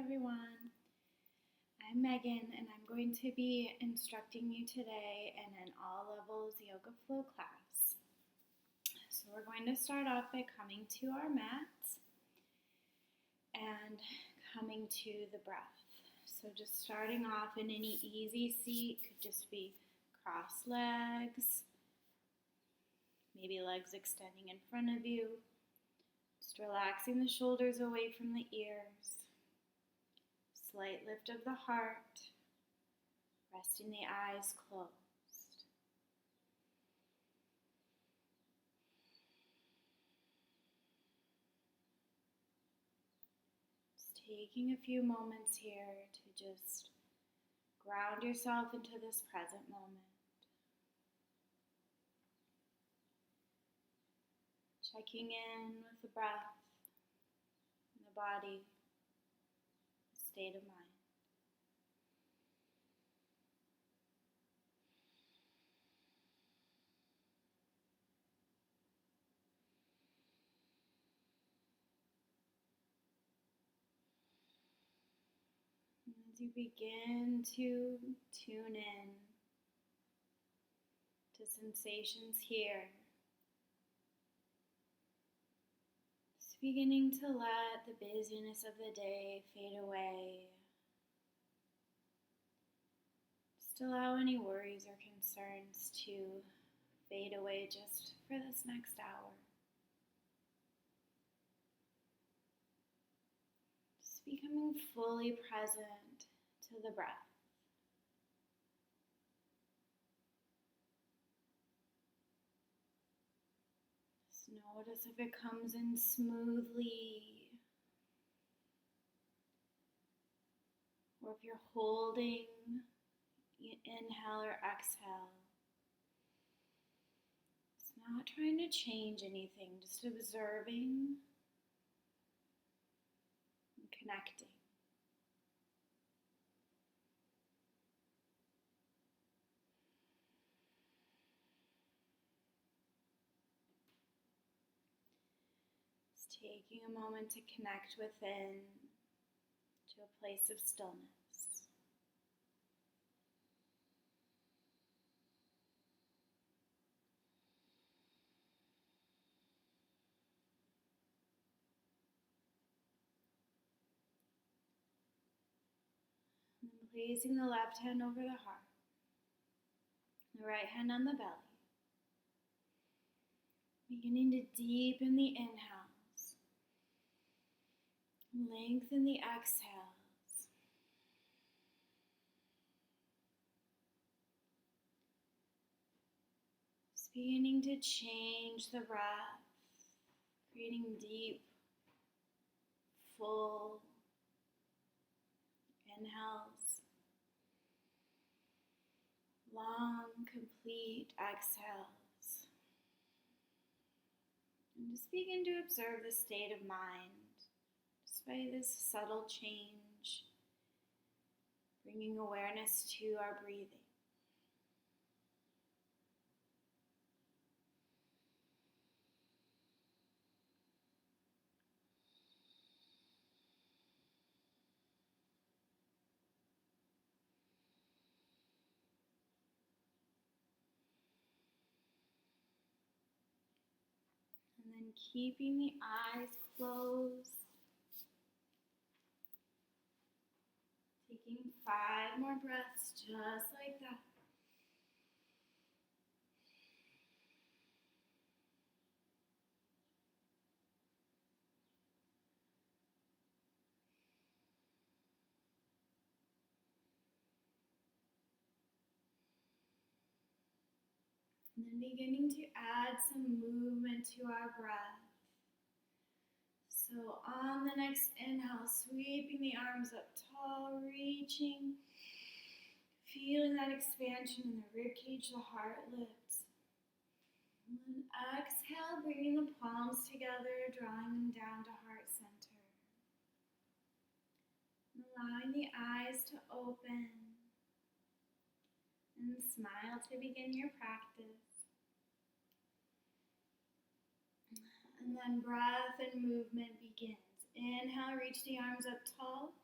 everyone. I'm Megan, and I'm going to be instructing you today in an all levels yoga flow class. So, we're going to start off by coming to our mat and coming to the breath. So, just starting off in any easy seat, could just be crossed legs, maybe legs extending in front of you. Just relaxing the shoulders away from the ears. Slight lift of the heart. Resting the eyes closed. Just taking a few moments here to just ground yourself into this present moment. Checking in with the breath, the body, the state of mind. And as you begin to tune in to sensations here, beginning to let the busyness of the day fade away. Just allow any worries or concerns to fade away just for this next hour. Just becoming fully present to the breath. Notice if it comes in smoothly, or if you're holding, inhale or exhale. It's not trying to change anything, just observing and connecting. Taking a moment to connect within to a place of stillness. And then placing the left hand over the heart, the right hand on the belly. Beginning to deepen the inhales, lengthen the exhales. Just beginning to change the breath, creating deep, full inhales, long, complete exhales. And just begin to observe the state of mind, just by this subtle change, bringing awareness to our breathing. And then keeping the eyes closed. Taking 5 more breaths just like that. And then beginning to add some movement to our breath. So on the next inhale, sweeping the arms up tall, reaching, feeling that expansion in the ribcage, the heart lifts. And then exhale, bringing the palms together, drawing them down to heart center. And allowing the eyes to open. And smile to begin your practice. And then breath and movement begins. Inhale, reach the arms up tall.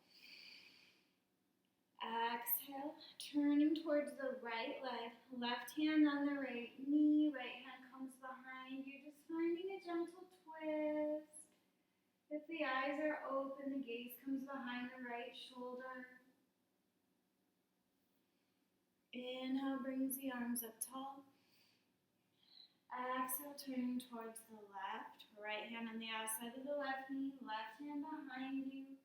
Exhale, turning towards the right leg, left hand on the right knee, right hand comes behind you, just finding a gentle twist. If the eyes are open, the gaze comes behind the right shoulder. Inhale, brings the arms up tall. Exhale, turning towards the left, right hand on the outside of the left knee, left hand behind you.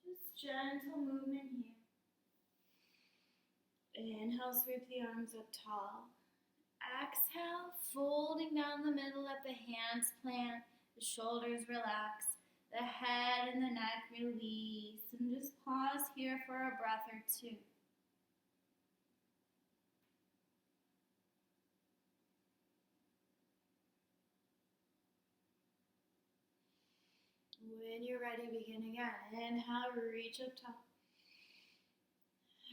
Just gentle movement here. Inhale, sweep the arms up tall. Exhale, folding down the middle, let the hands plant, the shoulders relax, the head and the neck release, and just pause here for a breath or two. When you're ready, begin again. Inhale, reach up top.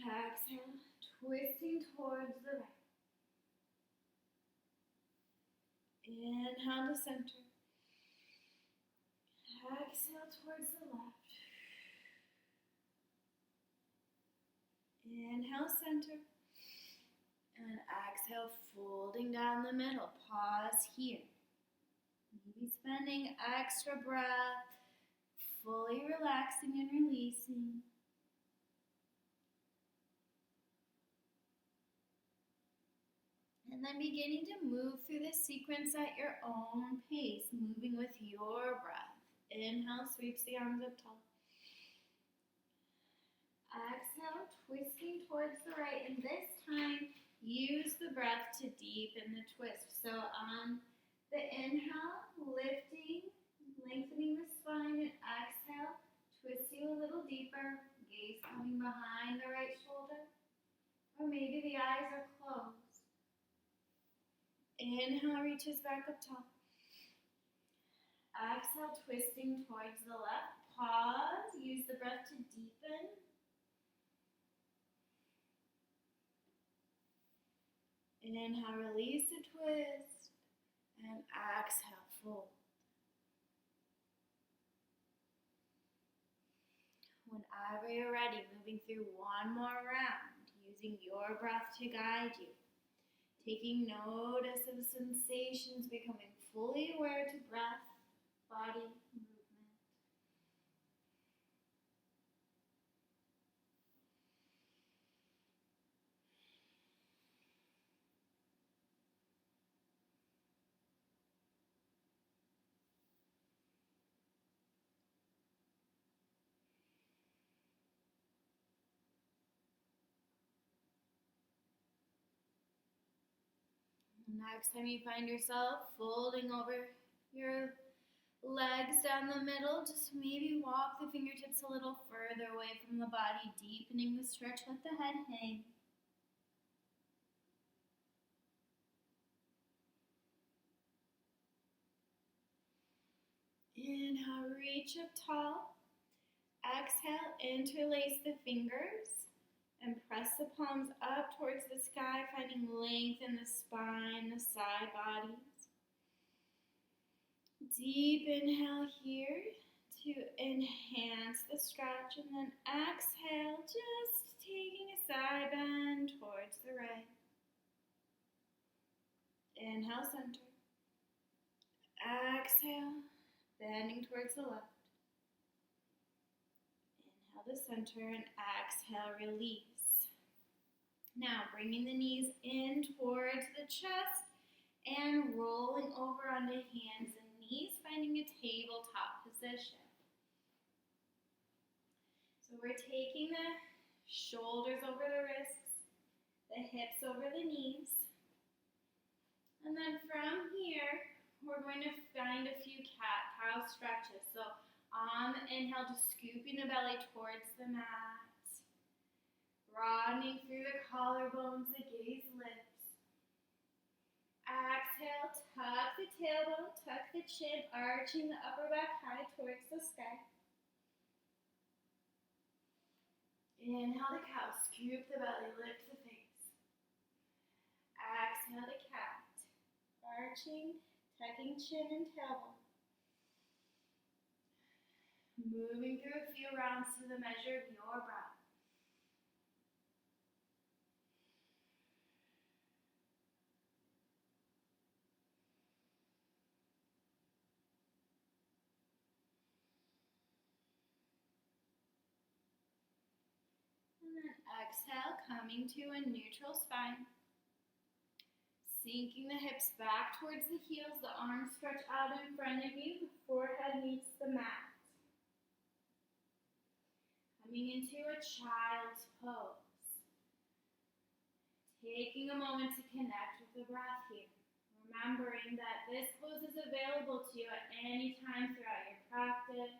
Exhale, twisting towards the right. Inhale to center. Exhale towards the left. Inhale, center. And exhale, folding down the middle. Pause here. Maybe spending extra breath, fully relaxing and releasing. And then beginning to move through the sequence at your own pace, moving with your breath. Inhale, sweeps the arms up tall. Exhale, twisting towards the right. And this time, use the breath to deepen the twist. So on the inhale, lifting, lengthening the spine, and exhale, twist you a little deeper. Gaze coming behind the right shoulder. Or maybe the eyes are closed. Inhale, reaches back up top. Exhale, twisting towards the left. Pause, use the breath to deepen. Inhale, release the twist. And exhale, fold. Whenever you're ready, moving through one more round, using your breath to guide you. Taking notice of sensations, becoming fully aware to breath, body, movement. Next time you find yourself folding over your legs down the middle, just maybe walk the fingertips a little further away from the body, deepening the stretch, let the head hang. Inhale, reach up tall. Exhale, interlace the fingers and press the palms up towards the sky, finding length in the spine, the side bodies. Deep inhale here to enhance the stretch, and then exhale, just taking a side bend towards the right. Inhale, center. Exhale, bending towards the left. Inhale to center and exhale, release. Now bringing the knees in towards the chest and rolling over onto hands and knees, finding a tabletop position. So we're taking the shoulders over the wrists, the hips over the knees. And then from here, we're going to find a few cat-cow stretches. So on the inhale, just scooping the belly towards the mat. Broadening through the collarbones, the gaze lifts. Exhale, tuck the tailbone, tuck the chin, arching the upper back high towards the sky. Inhale to cow, scoop the belly, lift the face. Exhale to cat, arching, tucking chin and tailbone. Moving through a few rounds to the measure of your breath. exhale, coming to a neutral spine. Sinking the hips back towards the heels, the arms stretch out in front of you, the forehead meets the mat. Coming into a child's pose. Taking a moment to connect with the breath here. Remembering that this pose is available to you at any time throughout your practice.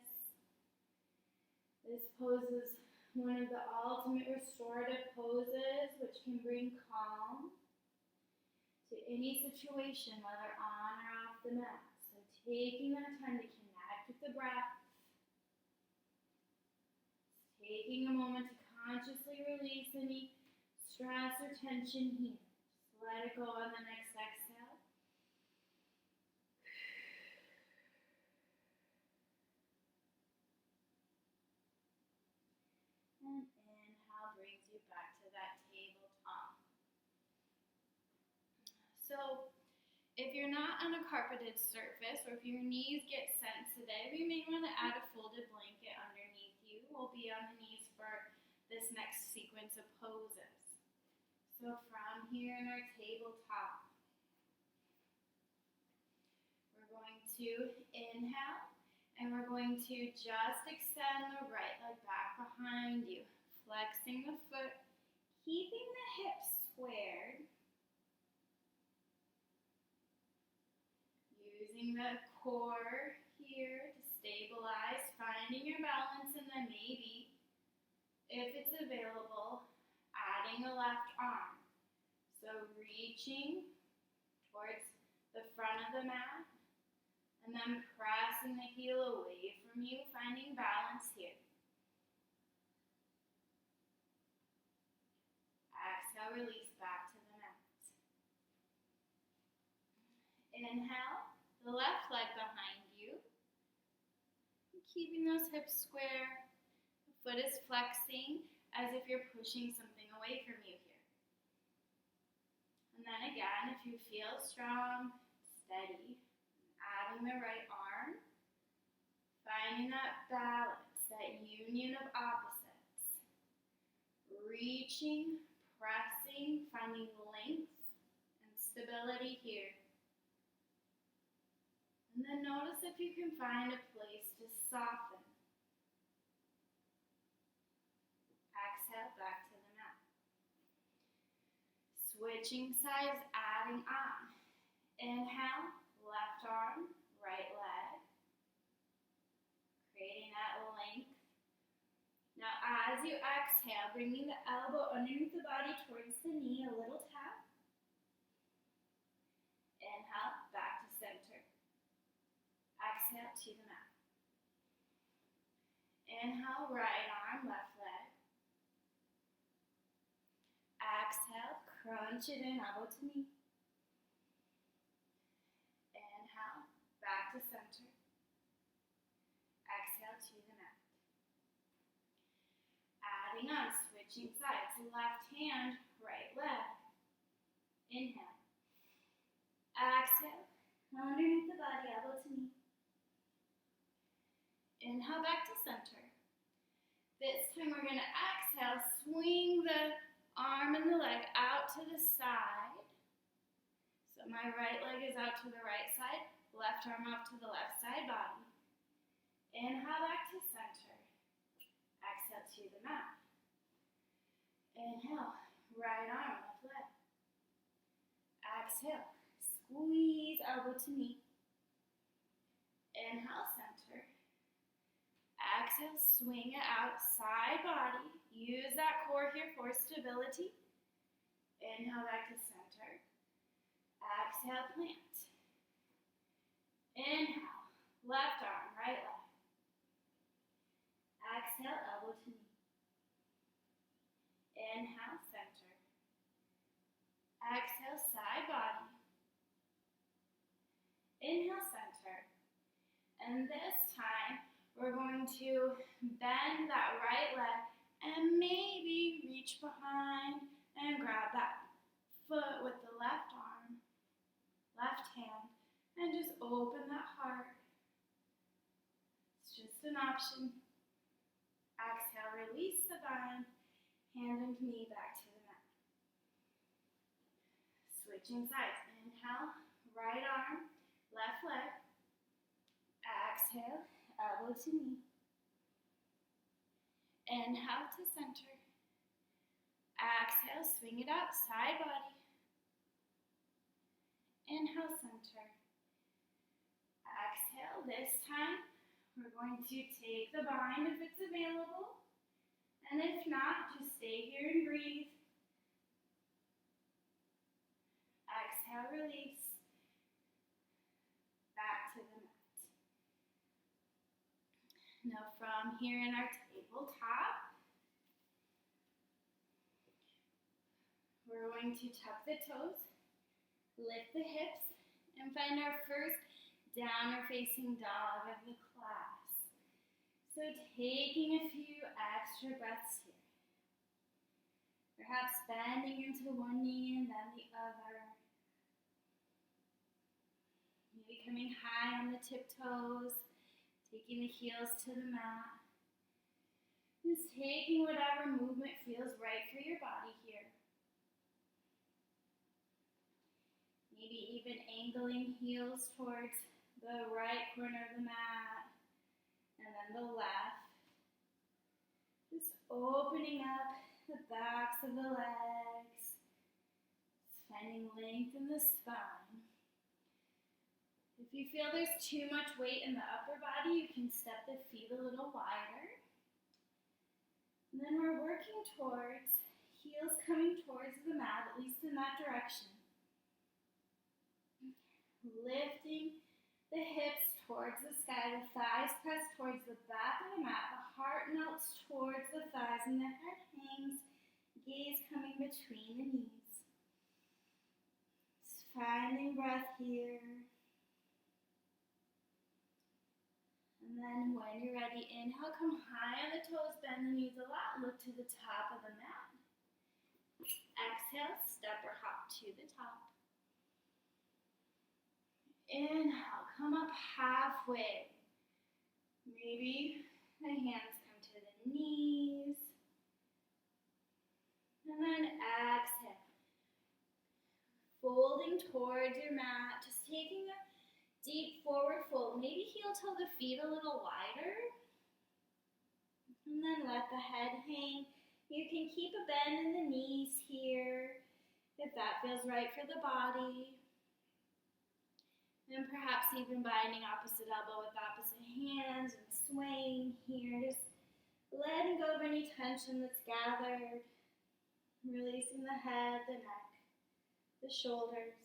This pose is one of the ultimate restorative poses which can bring calm to any situation, whether on or off the mat. So taking that time to connect with the breath. Taking a moment to consciously release any stress or tension here. Just let it go on the next exhale. And inhale brings you back to that tabletop. So, if you're not on a carpeted surface or if your knees get sensitive, you may want to add a folded blanket underneath you. We'll be on the knees for this next sequence of poses. So from here in our tabletop, we're going to inhale and we're going to just extend the right leg back behind you, flexing the foot, keeping the hips squared. Using the core here to stabilize, finding your balance, and then maybe, if it's available, adding a left arm. So reaching towards the front of the mat, and then pressing the heel away from you, finding balance here. Exhale, release back to the mat. Inhale. The left leg behind you, keeping those hips square. The foot is flexing as if you're pushing something away from you here. And then again, if you feel strong, steady, adding the right arm, finding that balance, that union of opposites. Reaching, pressing, finding length and stability here. And then notice if you can find a place to soften. Exhale, back to the mat. Switching sides, adding on. Inhale, left arm, right leg. Creating that length. Now as you exhale, bringing the elbow underneath the body towards the knee, a little tap. Inhale, back to center. Exhale to the mat. Inhale, right arm, left leg. Exhale, crunch it in, elbow to knee. Inhale, back to center. Exhale to the mat. Adding on, switching sides. Left hand, right leg. Inhale. Exhale, underneath the body, elbow to knee. Inhale, back to center. This time we're going to exhale, swing the arm and the leg out to the side. So my right leg is out to the right side, left arm up to the left side body. Inhale, back to center. Exhale to the mat. Inhale, right arm, left leg. Exhale, squeeze elbow to knee. Inhale, center. Exhale, swing it out, side body. Use that core here for stability. Inhale, back to center. Exhale, plant. Inhale, left arm, right leg. Exhale, elbow to knee. Inhale, center. Exhale, side body. Inhale, center. And this time, we're going to bend that right leg and maybe reach behind and grab that foot with the left arm, left hand, and just open that heart. It's just an option. Exhale, release the bind. Hand and knee back to the mat. Switching sides. Inhale, right arm, left leg. Exhale, elbow to knee. Inhale to center. Exhale, swing it up, side body. Inhale, center. Exhale, this time we're going to take the bind if it's available. And if not, just stay here and breathe. Exhale, release. Back to the mat. Now from here in our tabletop, we're going to tuck the toes, lift the hips, and find our first downward facing dog of the class. So taking a few extra breaths here. Perhaps bending into one knee and then the other. Maybe coming high on the tiptoes, taking the heels to the mat. Just taking whatever movement feels right for your body here. Maybe even angling heels towards the right corner of the mat and then the left. Just opening up the backs of the legs. Finding length in the spine. If you feel there's too much weight in the upper body, you can step the feet a little wider. And then we're working towards heels coming towards the mat, at least in that direction. Lifting the hips towards the sky, the thighs press towards the back of the mat, the heart melts towards the thighs, and the head hangs, gaze coming between the knees. Just finding breath here. And then when you're ready, inhale, come high on the toes, bend the knees a lot, look to the top of the mat. Exhale, step or hop to the top. Inhale, come up halfway. Maybe the hands come to the knees. And then exhale. Folding towards your mat, just taking a deep forward fold. Maybe heel toe the feet a little wider. And then let the head hang. You can keep a bend in the knees here if that feels right for the body. And perhaps even binding opposite elbow with opposite hands and swaying here. Just letting go of any tension that's gathered. Releasing the head, the neck, the shoulders.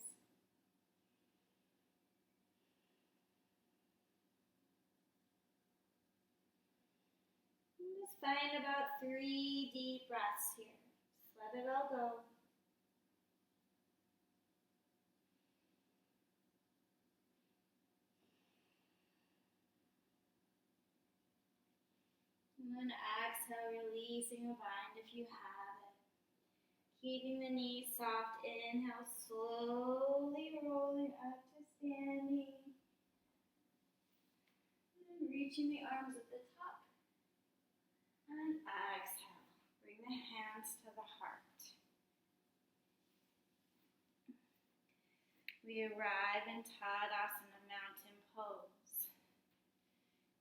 And just find about 3 deep breaths here. Just let it all go. And then exhale, releasing the bind if you have it. Keeping the knees soft. Inhale, slowly rolling up to standing. And reaching the arms at the top. And exhale. Bring the hands to the heart. We arrive in Tadasana, mountain pose.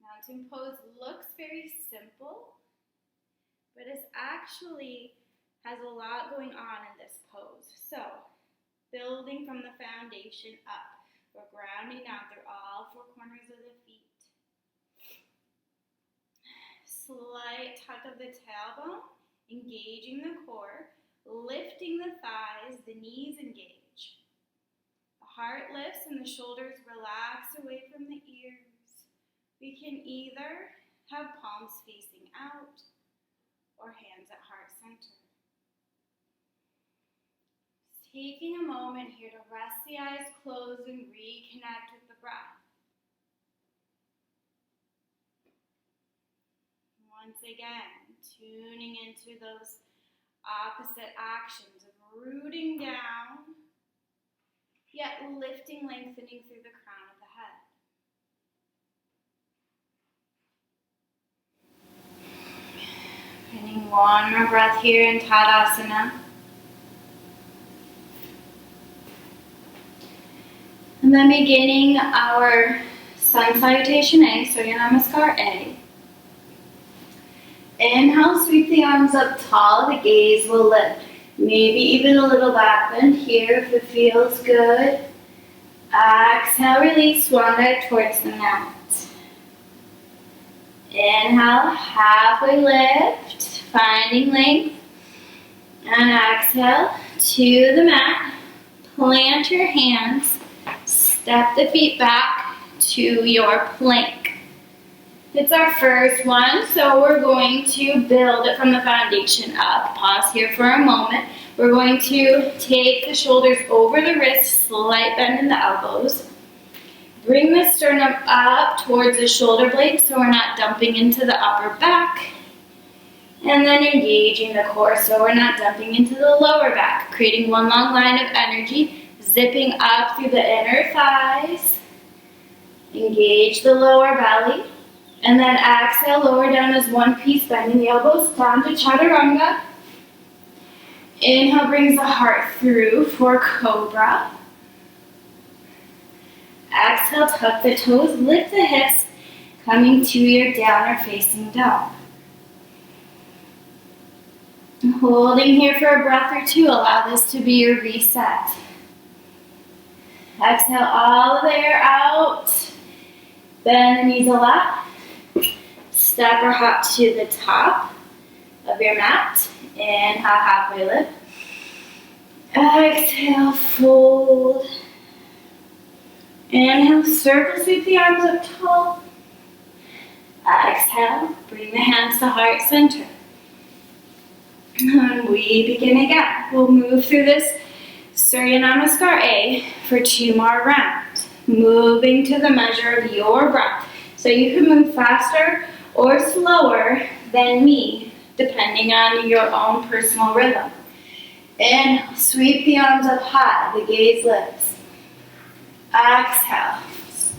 Mountain pose looks very simple, but it actually has a lot going on in this pose. So, building from the foundation up, we're grounding down through all 4 corners of the feet. Slight tuck of the tailbone, engaging the core, lifting the thighs, the knees engage. The heart lifts and the shoulders relax away from the ears. We can either have palms facing out or hands at heart center. Just taking a moment here to rest the eyes closed and reconnect with the breath. Once again, tuning into those opposite actions of rooting down, yet lifting, lengthening through the crown of the head. Finding One more breath here in Tadasana. And then beginning our Sun Salutation A, Surya Namaskar A. Inhale, sweep the arms up tall, the gaze will lift. Maybe even a little back bend here if it feels good. Exhale, release, swan dive towards the mat. Inhale, halfway lift, finding length. And exhale to the mat. Plant your hands. Step the feet back to your plank. It's our first one, so we're going to build it from the foundation up. Pause here for a moment. We're going to take the shoulders over the wrists, slight bend in the elbows. Bring the sternum up towards the shoulder blades so we're not dumping into the upper back. And then engaging the core so we're not dumping into the lower back. Creating one long line of energy, zipping up through the inner thighs. Engage the lower belly. And then exhale, lower down as one piece, bending the elbows down to Chaturanga. Inhale brings the heart through for Cobra. Exhale, tuck the toes, lift the hips, coming to your downward facing dog. Holding here for a breath or two, allow this to be your reset. Exhale all the air out. Bend the knees a lot. Step or hop to the top of your mat. Inhale, halfway lift. Exhale, fold. Inhale, circle, sweep the arms up tall. Exhale, bring the hands to heart center. And we begin again. We'll move through this Surya Namaskar A for 2 more rounds. Moving to the measure of your breath. So you can move faster or slower than me, depending on your own personal rhythm. Inhale, sweep the arms up high, the gaze lifts. Exhale,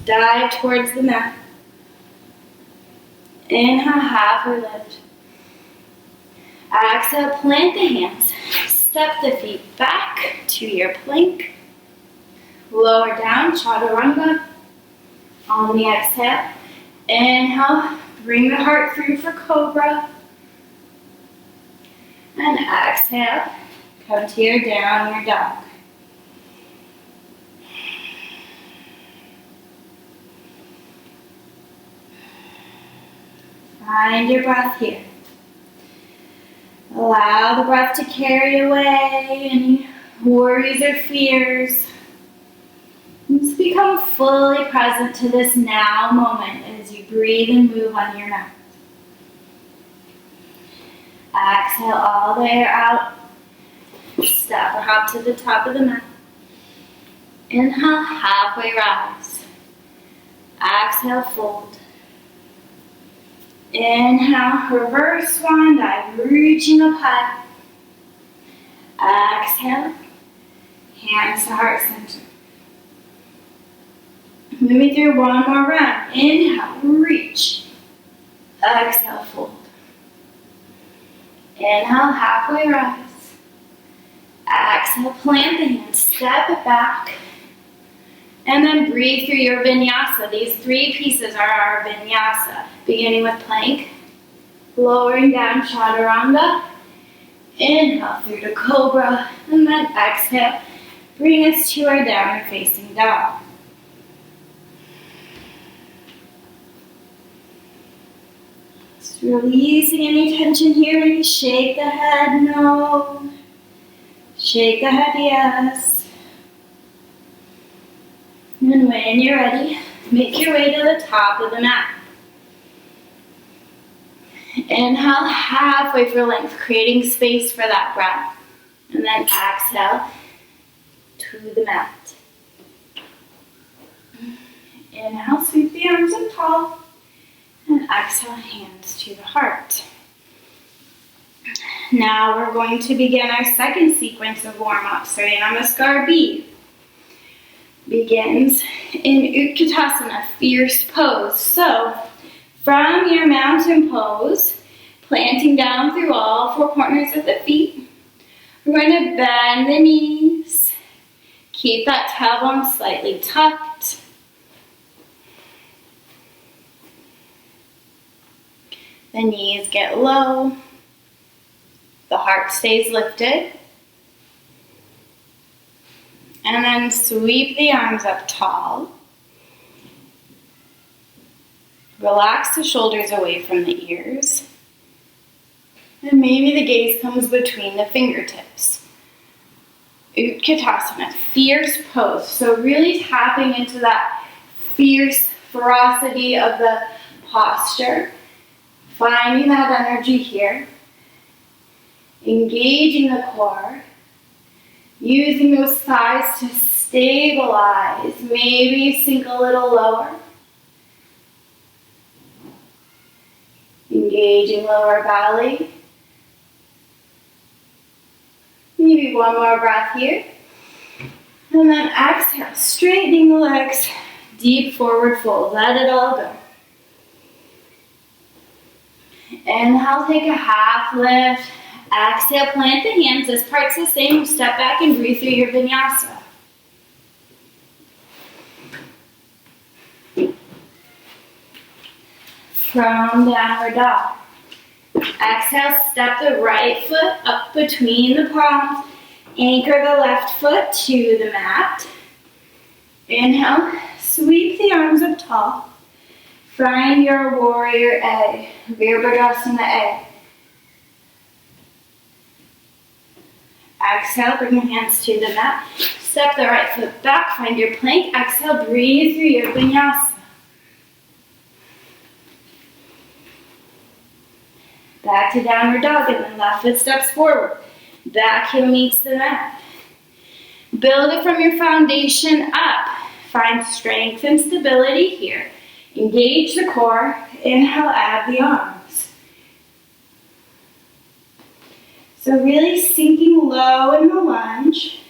dive towards the mat. Inhale, halfway lift. Exhale, plant the hands. Step the feet back to your plank. Lower down, Chaturanga. On the exhale, inhale, bring the heart through for Cobra. And exhale, come to your downward dog. Find your breath here. Allow the breath to carry away any worries or fears. Just become fully present to this now moment as you breathe and move on your mat. Exhale all the air out. Step or hop to the top of the mat. Inhale, halfway rise. Exhale, fold. Inhale, reverse swan dive, reaching up high. Exhale, hands to heart center. Moving through one more round. Inhale, reach. Exhale, fold. Inhale, halfway rise. Exhale, plant the hands, step it back. And then breathe through your vinyasa. These 3 pieces are our vinyasa. Beginning with plank, lowering down Chaturanga. Inhale through to Cobra. And then exhale, bring us to our downward facing dog. Just releasing any tension here. Maybe shake the head, no. Shake the head, yes. And when you're ready, make your way to the top of the mat. Inhale halfway for length, creating space for that breath. And then exhale to the mat. Inhale, sweep the arms up tall. And exhale, hands to the heart. Now we're going to begin our second sequence of warm-up. Surya Namaskar B begins in Utkatasana, fierce pose. So from your mountain pose, Planting down through all four corners of the feet. We're going to bend the knees. Keep that tailbone slightly tucked. The knees get low. The heart stays lifted. And then sweep the arms up tall. Relax the shoulders away from the ears. And maybe the gaze comes between the fingertips. Utkatasana, fierce pose. So really tapping into that fierce ferocity of the posture. Finding that energy here. Engaging the core. Using those thighs to stabilize. Maybe sink a little lower. Engaging lower belly. Maybe one more breath here. And then exhale, straightening the legs. Deep forward fold. Let it all go. Inhale, take a half lift. Exhale, plant the hands. This part's the same. Step back and breathe through your vinyasa. From downward dog. Exhale, step the right foot up between the palms. Anchor the left foot to the mat. Inhale, sweep the arms up tall. Find your warrior egg, Virabhadrasana egg. Exhale, bring your hands to the mat. Step the right foot back, find your plank. Exhale, breathe through your vinyasa. Back to downward dog, and then left foot steps forward. Back heel meets the mat. Build it from your foundation up. Find strength and stability here. Engage the core. Inhale, add the arms. So really sinking low in the lunge.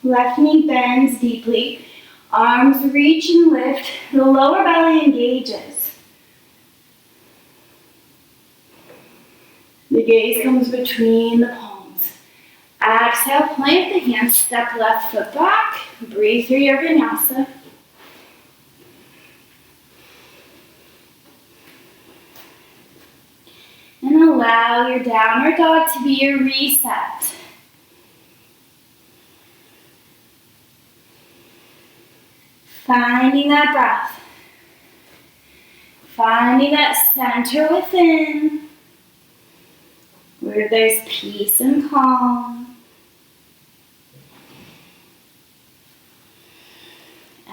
Left knee bends deeply. Arms reach and lift. The lower belly engages. The gaze comes between the palms. Exhale, plant the hands, step left foot back. Breathe through your vinyasa. And allow your downward dog to be your reset. Finding that breath. Finding that center within, where there's peace and calm.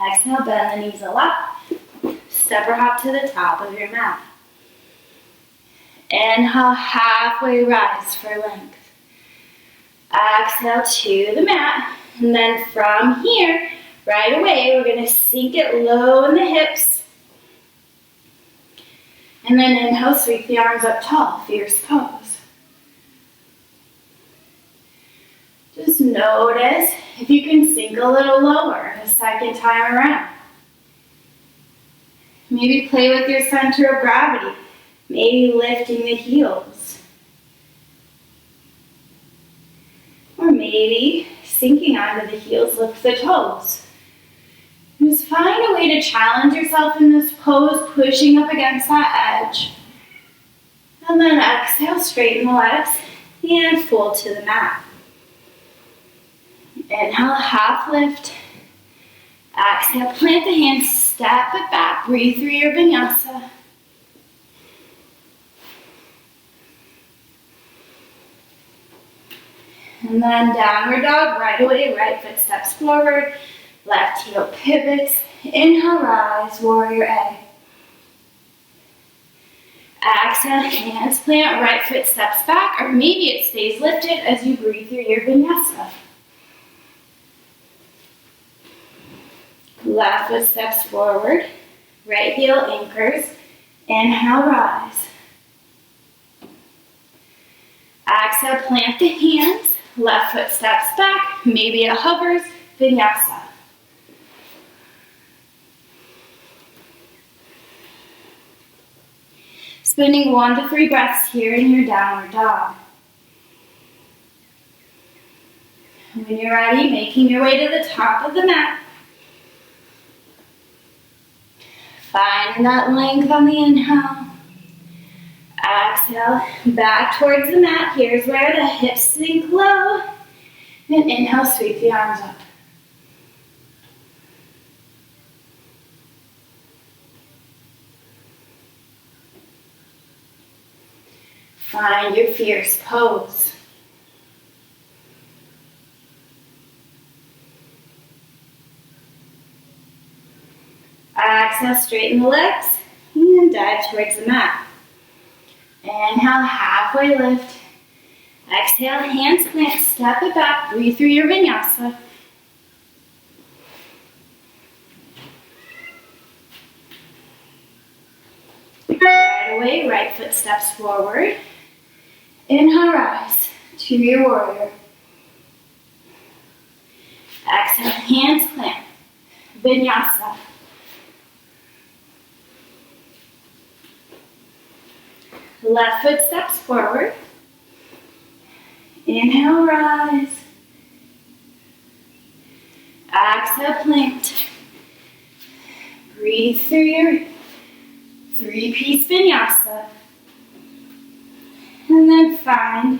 Exhale, bend the knees a lot. Step or hop to the top of your mat. Inhale, halfway rise for length. Exhale to the mat. And then from here, right away, we're going to sink it low in the hips. And then inhale, sweep the arms up tall, fierce pose. Just notice if you can sink a little lower the second time around. Maybe play with your center of gravity. Maybe lifting the heels. Or maybe sinking onto the heels, lift the toes. Just find a way to challenge yourself in this pose, pushing up against that edge. And then exhale, straighten the legs and fold to the mat. Inhale, half lift. Exhale, plant the hands, step it back, breathe through your vinyasa. And then downward dog, right away, right foot steps forward, left heel pivots. Inhale, rise, warrior egg. Exhale, hands plant, right foot steps back, or maybe it stays lifted as you breathe through your vinyasa. Left foot steps forward, right heel anchors. Inhale, rise. Exhale, plant the hands. Left foot steps back, maybe it hovers, vinyasa. Spending 1 to 3 breaths here in your downward dog. When you're ready, making your way to the top of the mat. Find that length on the inhale. Exhale, back towards the mat. Here's where the hips sink low. And inhale, sweep the arms up. Find your fierce pose. Exhale, straighten the legs and dive towards the mat. Inhale, halfway lift. Exhale, hands plant, step it back, breathe through your vinyasa. Right away, right foot steps forward. Inhale, rise to your warrior. Exhale, hands plant, vinyasa. Left foot steps forward. Inhale, rise. Exhale, plant. Breathe through your three-piece vinyasa. And then find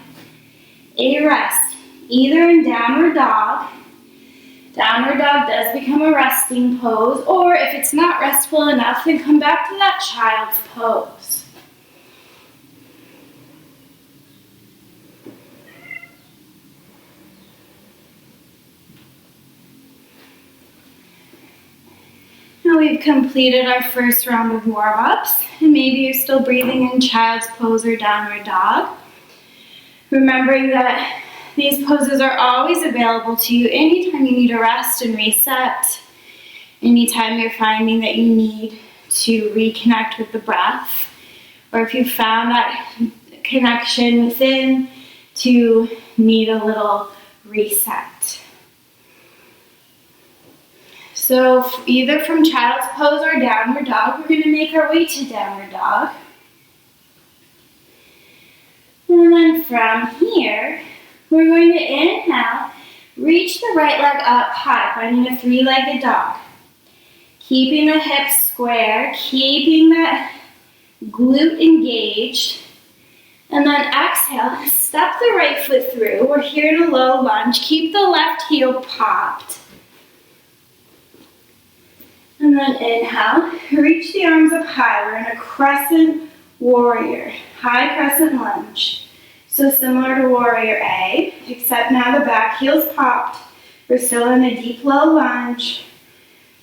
a rest, either in downward dog. Downward dog does become a resting pose, or if it's not restful enough, then come back to that child's pose. Now we've completed our first round of warm-ups, and maybe you're still breathing in child's pose or downward dog. Remembering that these poses are always available to you anytime you need to rest and reset, anytime you're finding that you need to reconnect with the breath, or if you found that connection within to need a little reset. So either from child's pose or downward dog, we're going to make our way to downward dog. And then from here, we're going to inhale, reach the right leg up high, finding a three-legged dog. Keeping the hips square, keeping that glute engaged. And then exhale, step the right foot through. We're here in a low lunge. Keep the left heel popped. And then inhale, reach the arms up high. We're in a crescent warrior, high crescent lunge. So similar to warrior A, except now the back heel's popped. We're still in a deep low lunge.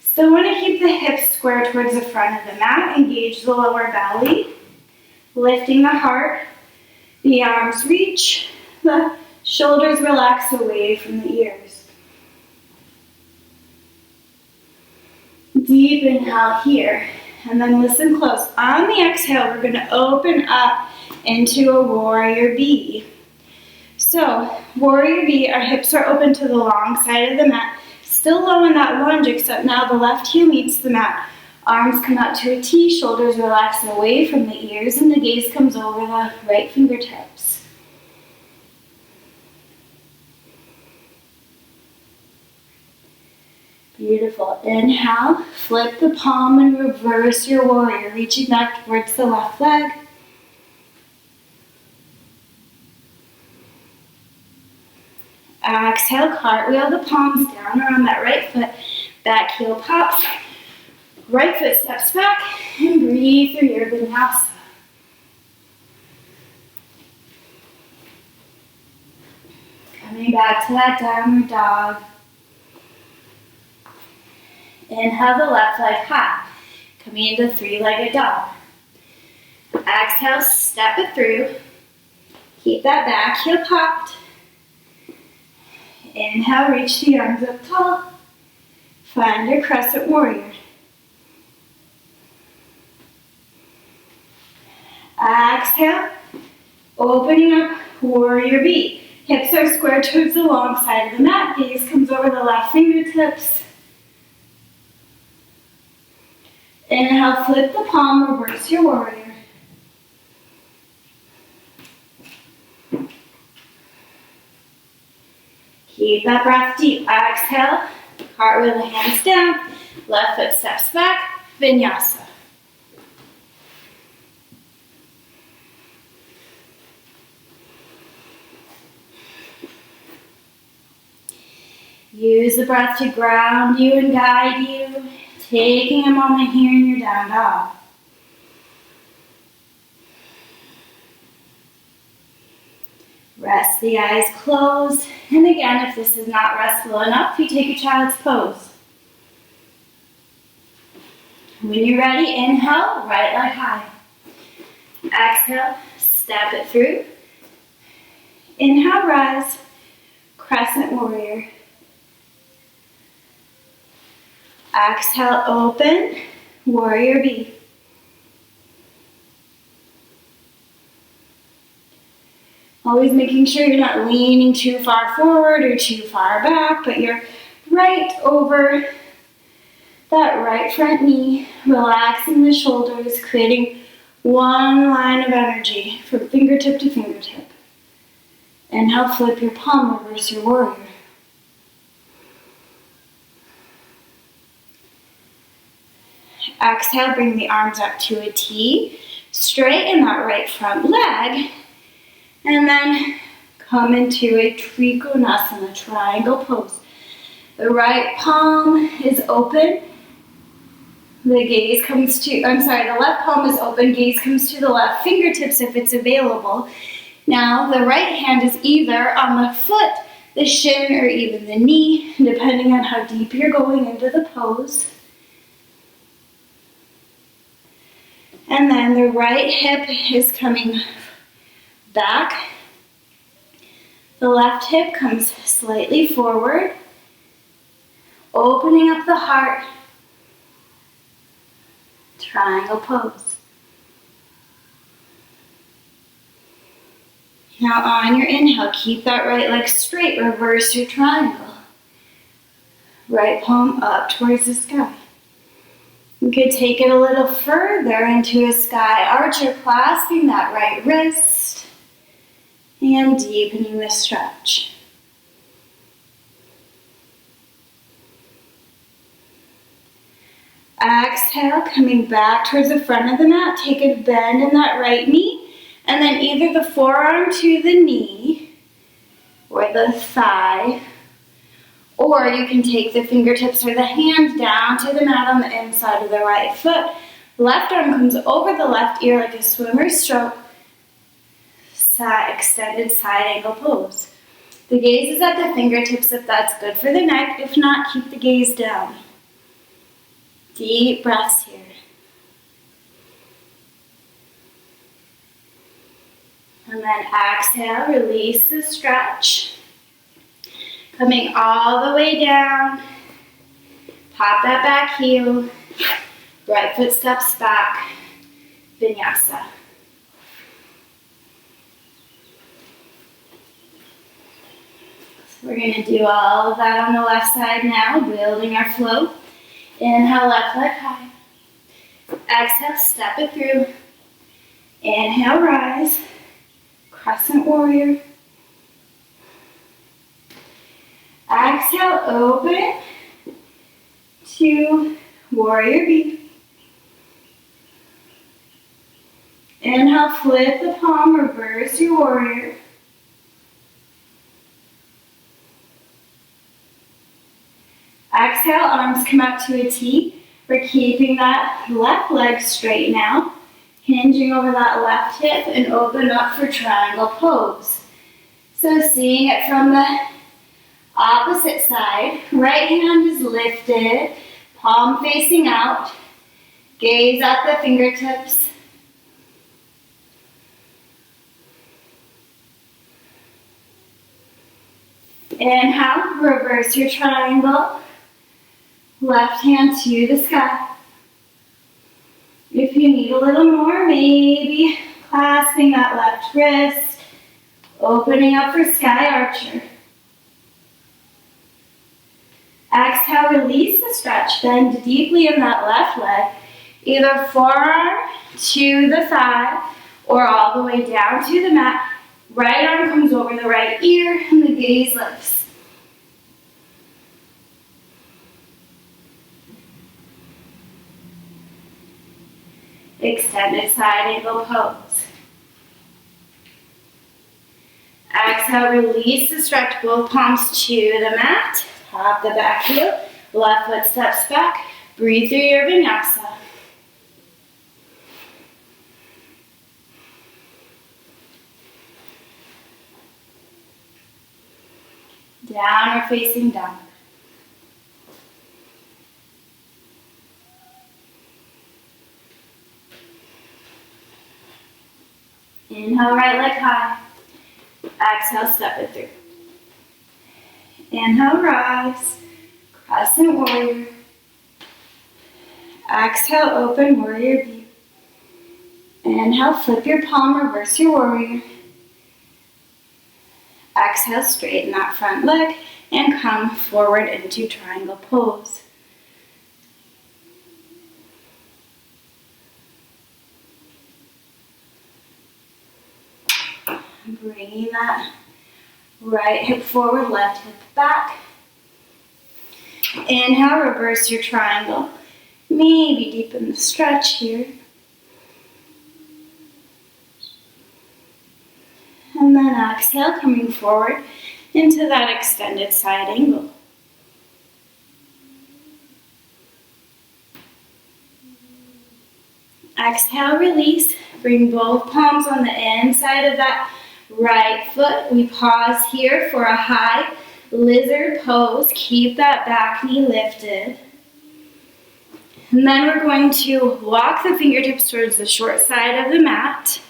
Still want to keep the hips square towards the front of the mat. Engage the lower belly. Lifting the heart. The arms reach. The shoulders relax away from the ears. Deep inhale here, and then listen close. On the exhale, we're going to open up into a warrior B. So, warrior B, our hips are open to the long side of the mat. Still low in that lunge, except now the left heel meets the mat. Arms come out to a T, shoulders relax away from the ears, and the gaze comes over the right fingertips. Beautiful. Inhale, flip the palm and reverse your warrior, reaching back towards the left leg. Exhale, cartwheel the palms down around that right foot, back heel pops, right foot steps back, and breathe through your vinyasa. Coming back to that downward dog. Inhale the left leg high, coming into three-legged dog. Exhale, step it through. Keep that back heel popped. Inhale, reach the arms up tall. Find your crescent warrior. Exhale, opening up warrior B. Hips are square towards the long side of the mat. Gaze comes over the left fingertips. Inhale, flip the palm, reverse your warrior. Keep that breath deep. Exhale, cartwheel the hands down, left foot steps back, Vinyasa. Use the breath to ground you and guide you. Taking a moment here in your down dog. Rest the eyes closed. And again, if this is not restful enough, you take a child's pose. When you're ready, inhale, right leg high. Exhale, step it through. Inhale, rise, crescent warrior. Exhale, open, warrior B. Always making sure you're not leaning too far forward or too far back, but you're right over that right front knee, relaxing the shoulders, creating one line of energy from fingertip to fingertip. Inhale, flip your palm, reverse your warrior. Exhale, bring the arms up to a T, straighten that right front leg, and then come into a Trikonasana, triangle pose. The right palm is open, the left palm is open, gaze comes to the left, fingertips if it's available. Now the right hand is either on the foot, the shin, or even the knee, depending on how deep you're going into the pose. And then the right hip is coming back. The left hip comes slightly forward, opening up the heart. Triangle pose. Now on your inhale, keep that right leg straight, reverse your triangle. Right palm up towards the sky. You could take it a little further into a sky archer, clasping that right wrist and deepening the stretch. Exhale, coming back towards the front of the mat, take a bend in that right knee, and then either the forearm to the knee or the thigh, or you can take the fingertips or the hand down to the mat on the inside of the right foot. Left arm comes over the left ear like a swimmer's stroke. Extended side angle pose. The gaze is at the fingertips if that's good for the neck. If not, keep the gaze down. Deep breaths here. And then exhale, release the stretch. Coming all the way down. Pop that back heel. Right foot steps back. Vinyasa. So we're going to do all of that on the left side now, building our flow. Inhale, left leg high. Exhale, step it through. Inhale, rise. Crescent warrior. Exhale, open to warrior B. Inhale, flip the palm, reverse your warrior. Exhale, arms come out to a T. We're keeping that left leg straight now. Hinging over that left hip and open up for triangle pose. So seeing it from the opposite side, right hand is lifted, palm facing out, gaze at the fingertips. Inhale, reverse your triangle, left hand to the sky. If you need a little more, maybe clasping that left wrist, opening up for sky archer. Exhale, release the stretch, bend deeply in that left leg, either forearm to the thigh or all the way down to the mat. Right arm comes over the right ear and the gaze lifts. Extended side angle pose. Exhale, release the stretch, both palms to the mat. Pop the back heel, left foot steps back. Breathe through your vinyasa. Downward facing dog. Inhale, right leg high. Exhale, step it through. Inhale, rise. Crescent warrior. Exhale, open warrior B. Inhale, flip your palm, reverse your warrior. Exhale, straighten that front leg and come forward into triangle pose. Bringing that right hip forward, left hip back. Inhale, reverse your triangle. Maybe deepen the stretch here. And then exhale, coming forward into that extended side angle. Exhale, release. Bring both palms on the inside of that right foot. We pause here for a high lizard pose. Keep that back knee lifted. And then we're going to walk the fingertips towards the short side of the mat.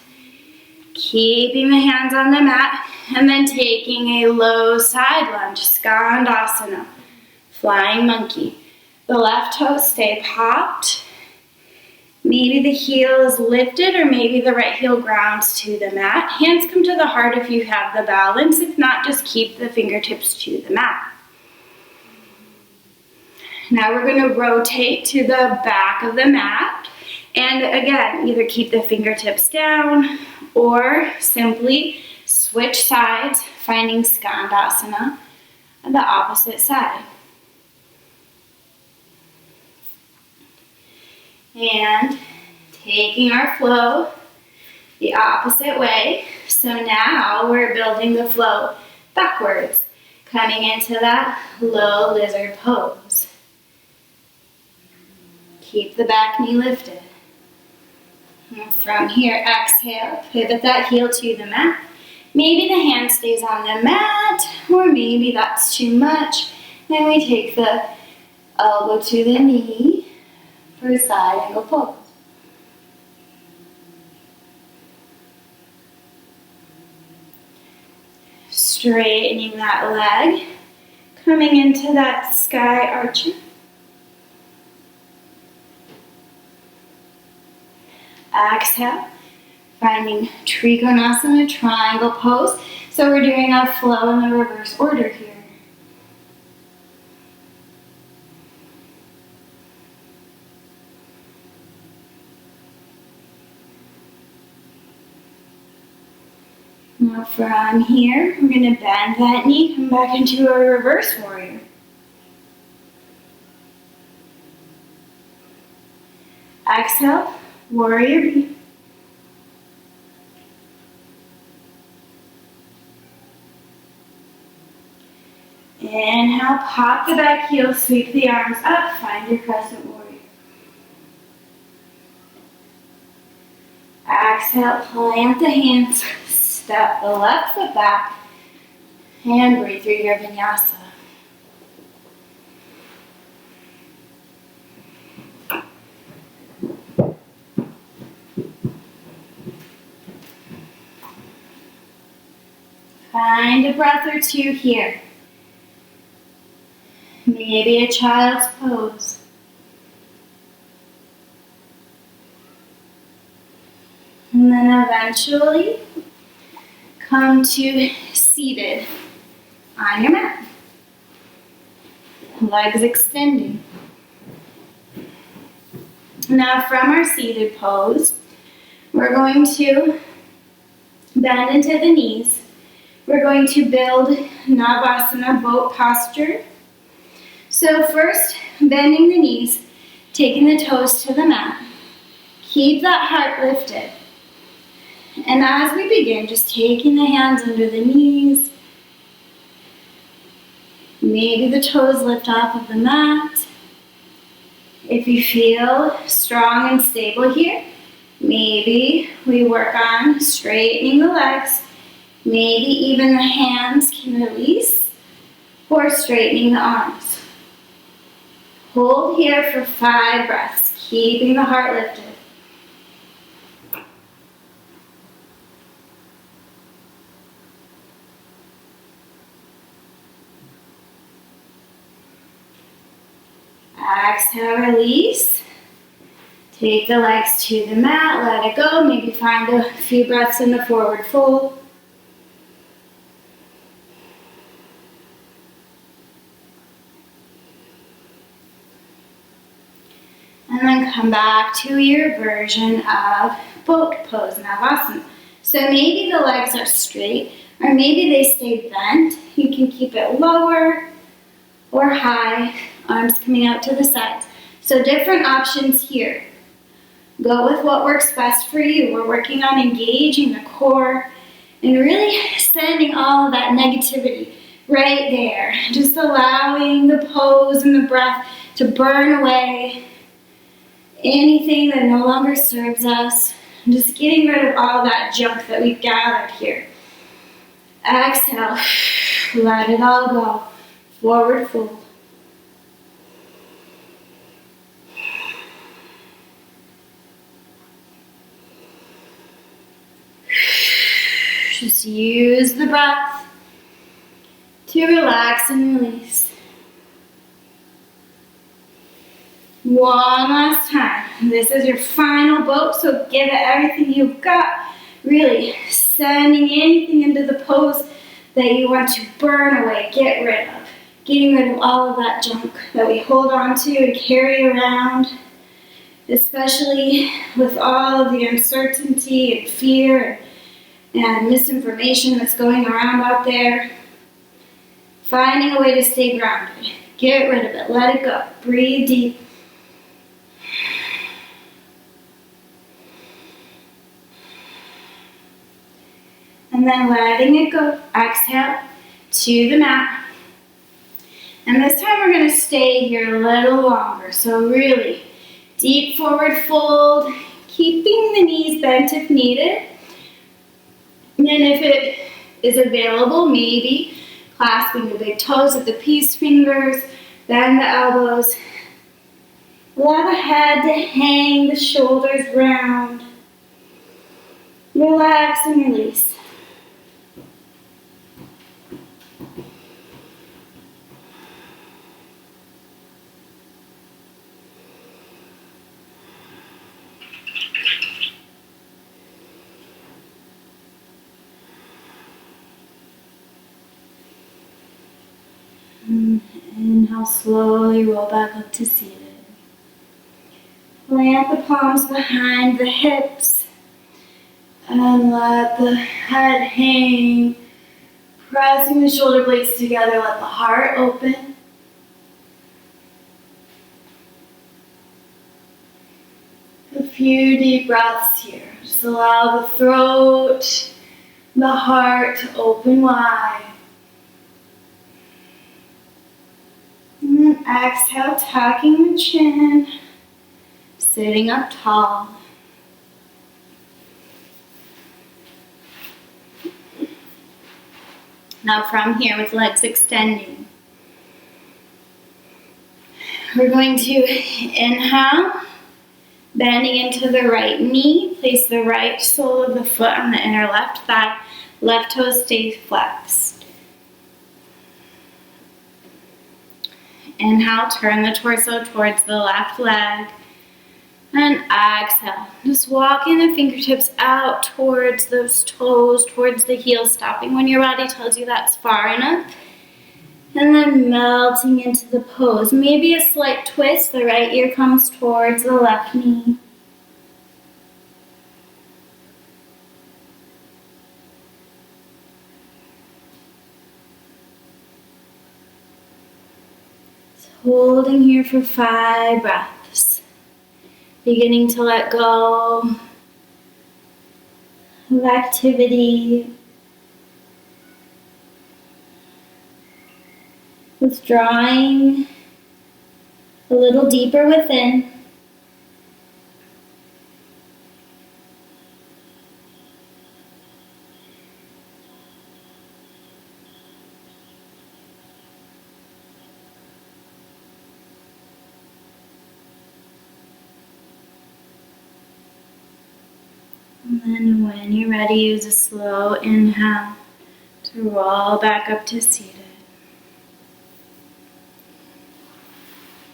Keeping the hands on the mat. And then taking a low side lunge, Skandasana, flying monkey. The left toes stay popped. Maybe the heel is lifted or maybe the right heel grounds to the mat. Hands come to the heart if you have the balance. If not, just keep the fingertips to the mat. Now we're going to rotate to the back of the mat. And again, either keep the fingertips down or simply switch sides, finding Skandasana on the opposite side. And taking our flow the opposite way. So now we're building the flow backwards, coming into that low lizard pose. Keep the back knee lifted. And from here, exhale, pivot that heel to the mat. Maybe the hand stays on the mat, or maybe that's too much. Then we take the elbow to the knee for a side angle pose. Straightening that leg, coming into that sky archer. Exhale, finding Trikonasana, triangle pose. So we're doing a flow in the reverse order here. Now from here, we're going to bend that knee, come back into a reverse warrior. Exhale, warrior B. Inhale, pop the back heel, sweep the arms up, find your crescent warrior. Exhale, plant the hands, step the left foot back, and breathe through your vinyasa. Find a breath or two here. Maybe a child's pose. And then eventually come to seated on your mat. Legs extending. Now from our seated pose, we're going to bend into the knees. We're going to build Navasana, boat posture. So first, bending the knees, taking the toes to the mat. Keep that heart lifted. And as we begin, just taking the hands under the knees. Maybe the toes lift off of the mat. If you feel strong and stable here, maybe we work on straightening the legs. Maybe even the hands can release, or straightening the arms. Hold here for 5 breaths, keeping the heart lifted. Exhale, release. Take the legs to the mat, let it go. Maybe find a few breaths in the forward fold. And then come back to your version of boat pose, Navasana. So maybe the legs are straight, or maybe they stay bent. You can keep it lower or high, arms coming out to the sides. So different options here. Go with what works best for you. We're working on engaging the core and really sending all of that negativity right there. Just allowing the pose and the breath to burn away anything that no longer serves us. Just getting rid of all that junk that we've gathered here. Exhale. Let it all go. Forward fold. Just use the breath to relax and release. One last time. This is your final boat, so give it everything you've got. Really sending anything into the pose that you want to burn away, get rid of. Getting rid of all of that junk that we hold on to and carry around, especially with all of the uncertainty and fear and misinformation that's going around out there. Finding a way to stay grounded. Get rid of it. Let it go. Breathe deep. And then letting it go. Exhale to the mat. And this time we're going to stay here a little longer. So really deep forward fold. Keeping the knees bent if needed. And if it is available, maybe clasping the big toes with the peace fingers, bend the elbows. Allow the head to hang, the shoulders round. Relax and release. Inhale, slowly roll back up to seated. Plant the palms behind the hips and let the head hang. Pressing the shoulder blades together, let the heart open. A few deep breaths here. Just allow the throat, the heart to open wide. And exhale, tucking the chin, sitting up tall. Now from here with legs extending, we're going to inhale, bending into the right knee. Place the right sole of the foot on the inner left thigh. Left toe stays flexed. Inhale, turn the torso towards the left leg. And exhale. Just walking the fingertips out towards those toes, towards the heels, stopping when your body tells you that's far enough. And then melting into the pose. Maybe a slight twist. The right ear comes towards the left knee. Holding here for 5 breaths. beginning to let go of activity, withdrawing a little deeper within. And then when you're ready, use a slow inhale to roll back up to seated.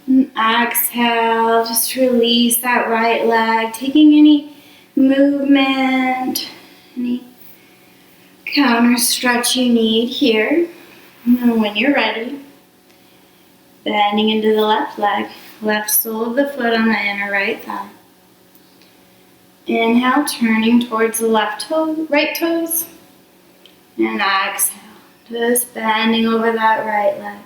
And exhale, just release that right leg, taking any movement, any counter stretch you need here. And when you're ready, bending into the left leg, left sole of the foot on the inner right thigh. Inhale, turning towards the left toe, right toes. And exhale, just bending over that right leg.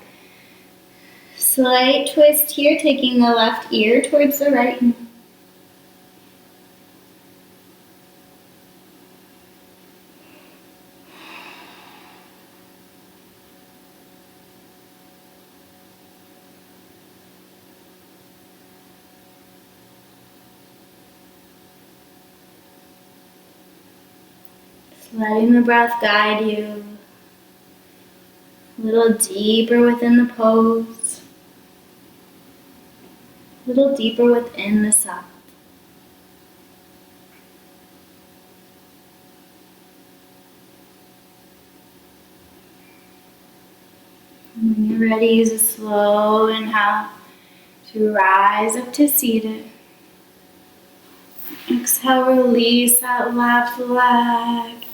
Slight twist here, taking the left ear towards the right knee. Letting the breath guide you a little deeper within the pose, a little deeper within the sock. When you're ready, use a slow inhale to rise up to seated. Exhale, release that left leg.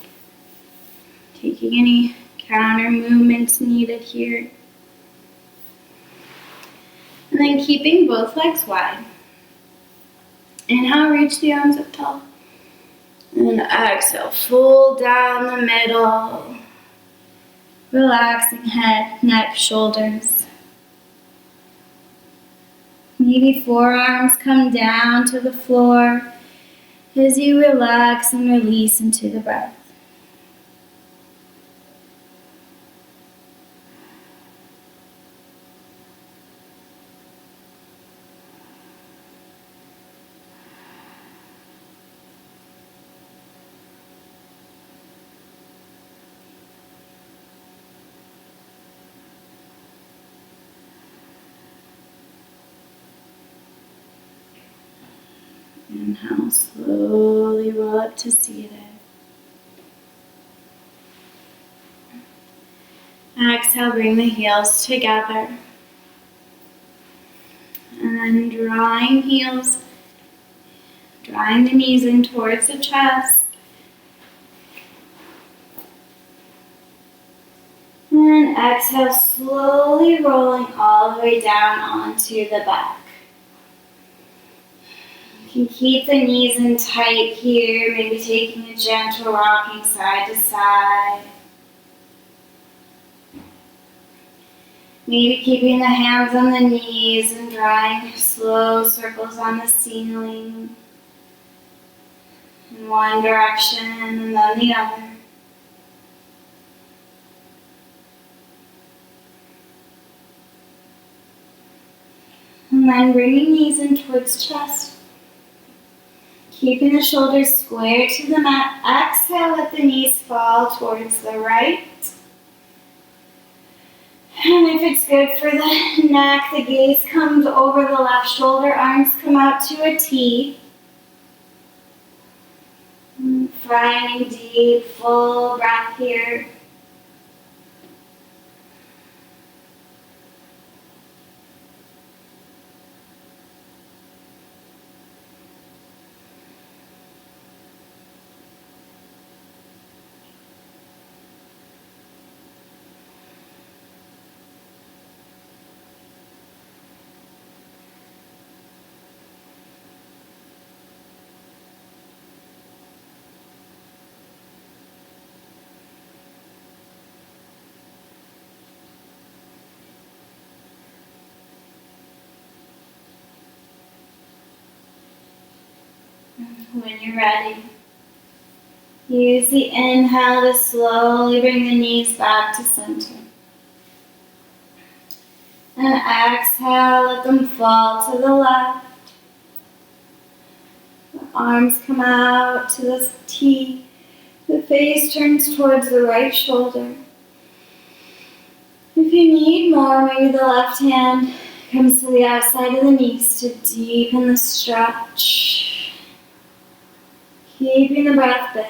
Taking any counter movements needed here. And then keeping both legs wide. Inhale, reach the arms up tall. And exhale, fold down the middle. Relaxing head, neck, shoulders. Maybe forearms come down to the floor as you relax and release into the breath. Inhale, slowly roll up to seated. Exhale, bring the heels together. And then drawing the knees in towards the chest. And then exhale, slowly rolling all the way down onto the back. You can keep the knees in tight here, maybe taking a gentle rocking side to side. Maybe keeping the hands on the knees and drawing slow circles on the ceiling. In one direction and then the other. And then bringing knees in towards chest. Keeping the shoulders square to the mat. Exhale, let the knees fall towards the right. And if it's good for the neck, the gaze comes over the left shoulder, arms come out to a T. Finding deep, full breath here. When you're ready, use the inhale to slowly bring the knees back to center. And exhale, let them fall to the left. The arms come out to the T. The face turns towards the right shoulder. If you need more, maybe the left hand comes to the outside of the knees to deepen the stretch. Keeping the breath big.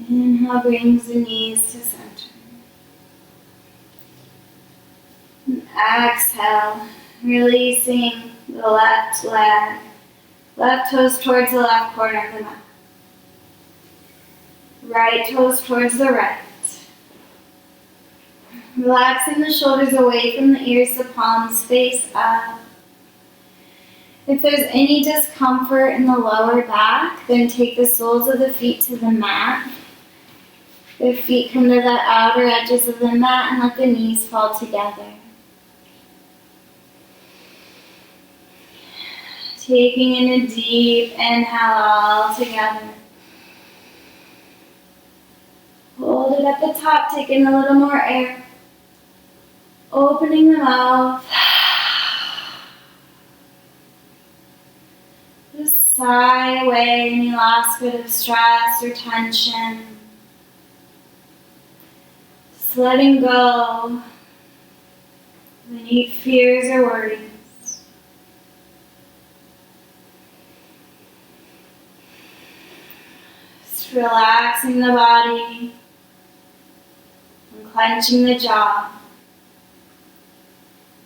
Inhale brings the knees to center. And exhale, releasing the left leg. Left toes towards the left corner of the mat. Right toes towards the right. Relaxing the shoulders away from the ears, the palms face up. If there's any discomfort in the lower back, then take the soles of the feet to the mat. The feet come to the outer edges of the mat and let the knees fall together. Taking in a deep inhale all together. Hold it at the top, take in a little more air. Opening the mouth. Just sigh away any last bit of stress or tension. Just letting go of any fears or worries. Just relaxing the body and clenching the jaw.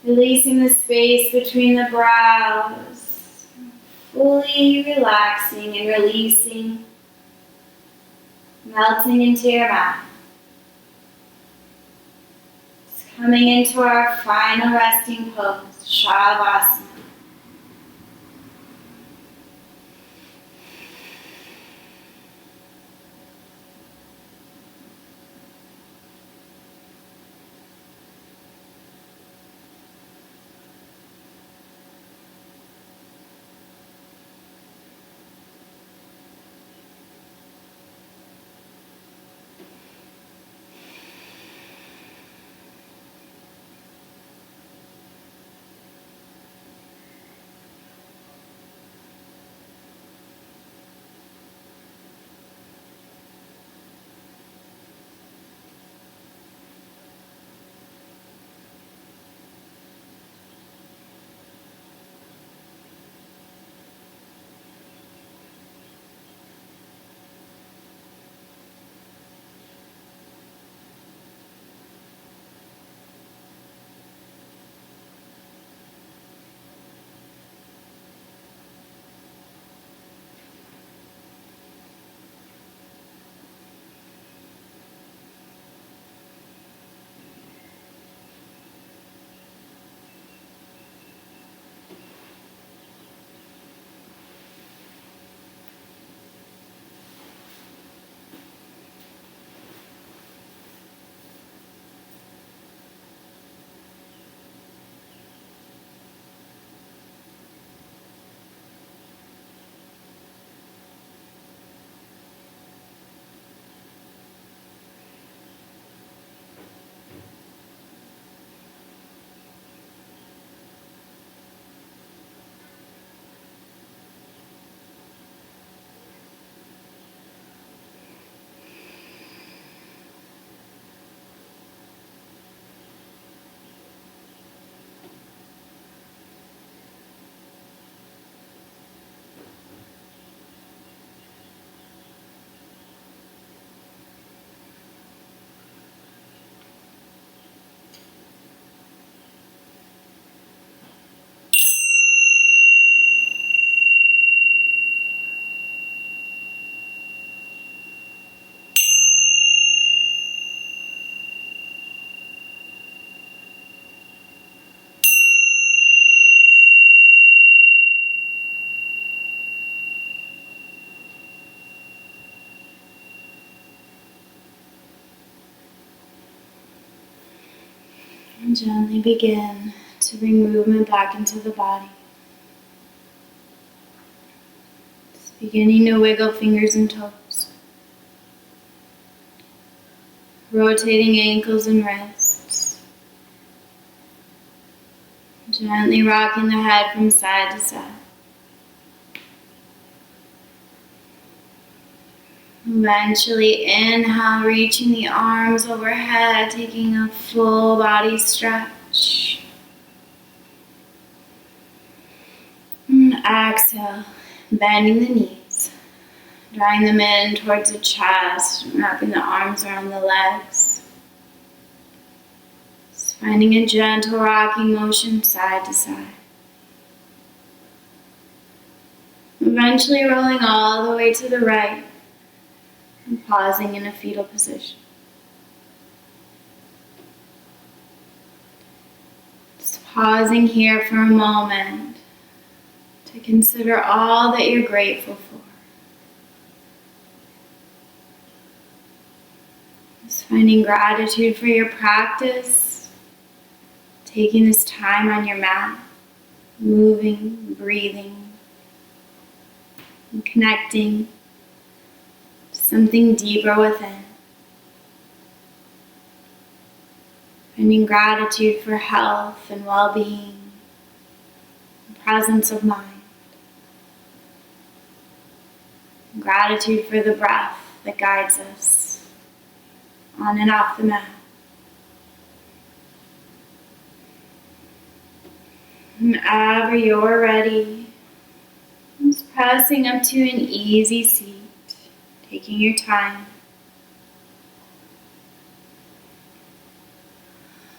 Releasing the space between the brows. Fully relaxing and releasing. Melting into your mat. Just coming into our final resting pose, Shavasana. And gently begin to bring movement back into the body. Just beginning to wiggle fingers and toes. Rotating ankles and wrists. Gently rocking the head from side to side. Eventually inhale, reaching the arms overhead, taking a full body stretch. And exhale, bending the knees, drawing them in towards the chest, wrapping the arms around the legs. Just finding a gentle rocking motion side to side. Eventually rolling all the way to the right and pausing in a fetal position. Just pausing here for a moment to consider all that you're grateful for. Just finding gratitude for your practice, taking this time on your mat, moving, breathing, and connecting to something deeper within. Finding gratitude for health and well-being, presence of mind. Gratitude for the breath that guides us on and off the mat. Whenever you're ready, just pressing up to an easy seat, taking your time.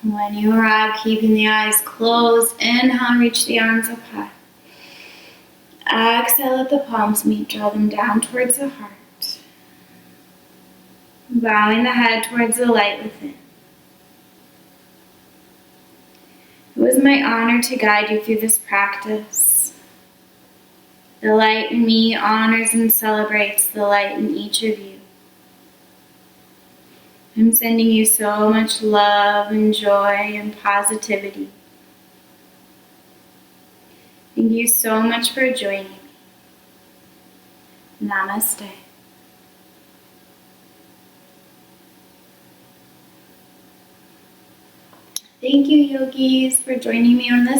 When you arrive, keeping the eyes closed, inhale, reach the arms up high. Exhale, let the palms meet, draw them down towards the heart. Bowing the head towards the light within. It was my honor to guide you through this practice. The light in me honors and celebrates the light in each of you. I'm sending you so much love and joy and positivity. Thank you so much for joining me. Namaste. Thank you, yogis, for joining me on this